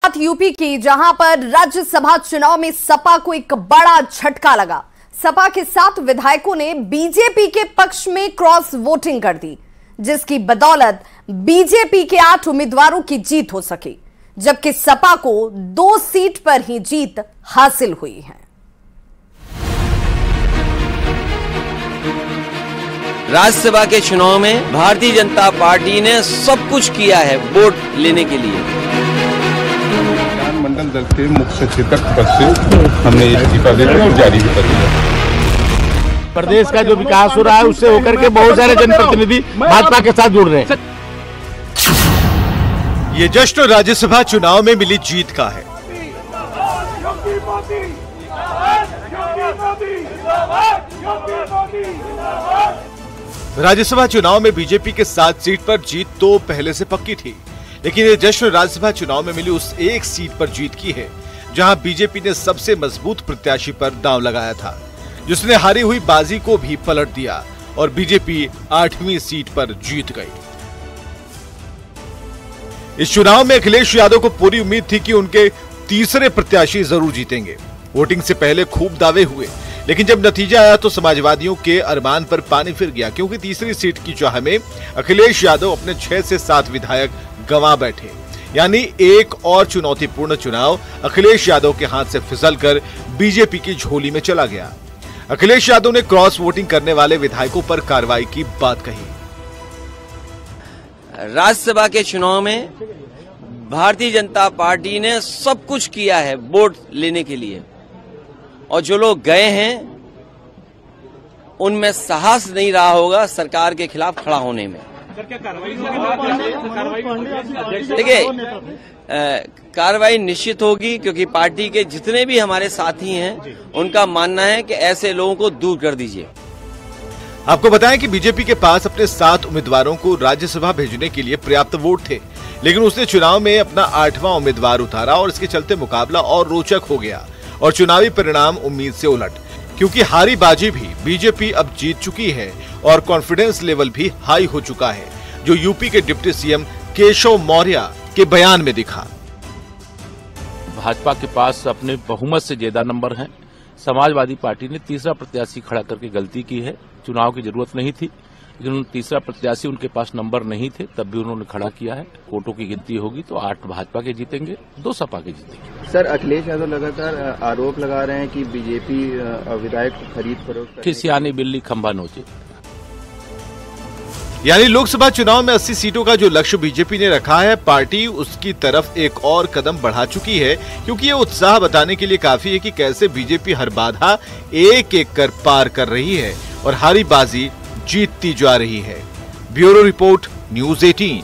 बात यूपी की, जहां पर राज्यसभा चुनाव में सपा को एक बड़ा झटका लगा। सपा के 7 विधायकों ने बीजेपी के पक्ष में क्रॉस वोटिंग कर दी, जिसकी बदौलत बीजेपी के 8 उम्मीदवारों की जीत हो सकी, जबकि सपा को 2 सीट पर ही जीत हासिल हुई है। राज्यसभा के चुनाव में भारतीय जनता पार्टी ने सब कुछ किया है वोट लेने के लिए। मंडल दल के मुख्य सचेतक पद से हमने इस्तीफा देकर जारी भी कर दिया। प्रदेश का जो विकास हो रहा है उससे होकर के बहुत सारे जनप्रतिनिधि भाजपा के साथ जुड़ रहे हैं। ये जश्न राज्यसभा चुनाव में मिली जीत का है। राज्यसभा चुनाव में बीजेपी के 7 सीट पर जीत तो पहले से पक्की थी, लेकिन ये जश्न राज्यसभा चुनाव में मिली उस एक सीट पर जीत की है जहां बीजेपी ने सबसे मजबूत प्रत्याशी पर दांव लगाया था, जिसने हारी हुई बाजी को भी पलट दिया और बीजेपी 8वीं सीट पर जीत गई। इस चुनाव में अखिलेश यादव को पूरी उम्मीद थी कि उनके तीसरे प्रत्याशी जरूर जीतेंगे। वोटिंग से पहले खूब दावे हुए, लेकिन जब नतीजा आया तो समाजवादियों के अरमान पर पानी फिर गया, क्योंकि तीसरी सीट की चाह में अखिलेश यादव अपने 6 से 7 विधायक गंवा बैठे। यानी एक और चुनौतीपूर्ण चुनाव अखिलेश यादव के हाथ से फिसलकर बीजेपी की झोली में चला गया। अखिलेश यादव ने क्रॉस वोटिंग करने वाले विधायकों पर कार्रवाई की बात कही। राज्यसभा के चुनाव में भारतीय जनता पार्टी ने सब कुछ किया है वोट लेने के लिए, और जो लोग गए हैं उनमें साहस नहीं रहा होगा सरकार के खिलाफ खड़ा होने में। देखिए, कार्रवाई निश्चित होगी, क्योंकि पार्टी के जितने भी हमारे साथी हैं उनका मानना है कि ऐसे लोगों को दूर कर दीजिए। आपको बताएं कि बीजेपी के पास अपने 7 उम्मीदवारों को राज्यसभा भेजने के लिए पर्याप्त वोट थे, लेकिन उसने चुनाव में अपना 8वां उम्मीदवार उतारा और इसके चलते मुकाबला और रोचक हो गया और चुनावी परिणाम उम्मीद से उलट, क्योंकि हारी बाजी भी बीजेपी अब जीत चुकी है और कॉन्फिडेंस लेवल भी हाई हो चुका है, जो यूपी के डिप्टी सीएम केशव मौर्य के बयान में दिखा। भाजपा के पास अपने बहुमत से ज्यादा नंबर हैं। समाजवादी पार्टी ने तीसरा प्रत्याशी खड़ा करके गलती की है। चुनाव की जरूरत नहीं थी, लेकिन तीसरा प्रत्याशी उनके पास नंबर नहीं थे, तब भी उन्होंने खड़ा किया है। वोटों की गिनती होगी तो 8 भाजपा के जीतेंगे, 2 सपा के जीतेंगे। सर, अखिलेश यादव लगातार आरोप लगा रहे हैं कि बीजेपी विधायक खरीद फरोख्त खिसियानी बिल्ली खंभा नोचे। यानी लोकसभा चुनाव में 80 सीटों का जो लक्ष्य बीजेपी ने रखा है, पार्टी उसकी तरफ एक और कदम बढ़ा चुकी है, क्योंकि ये उत्साह बताने के लिए काफी है कि कैसे बीजेपी हर बाधा एक एक कर पार कर रही है और हारी बाजी जीतती जा रही है। Bureau report, news 18।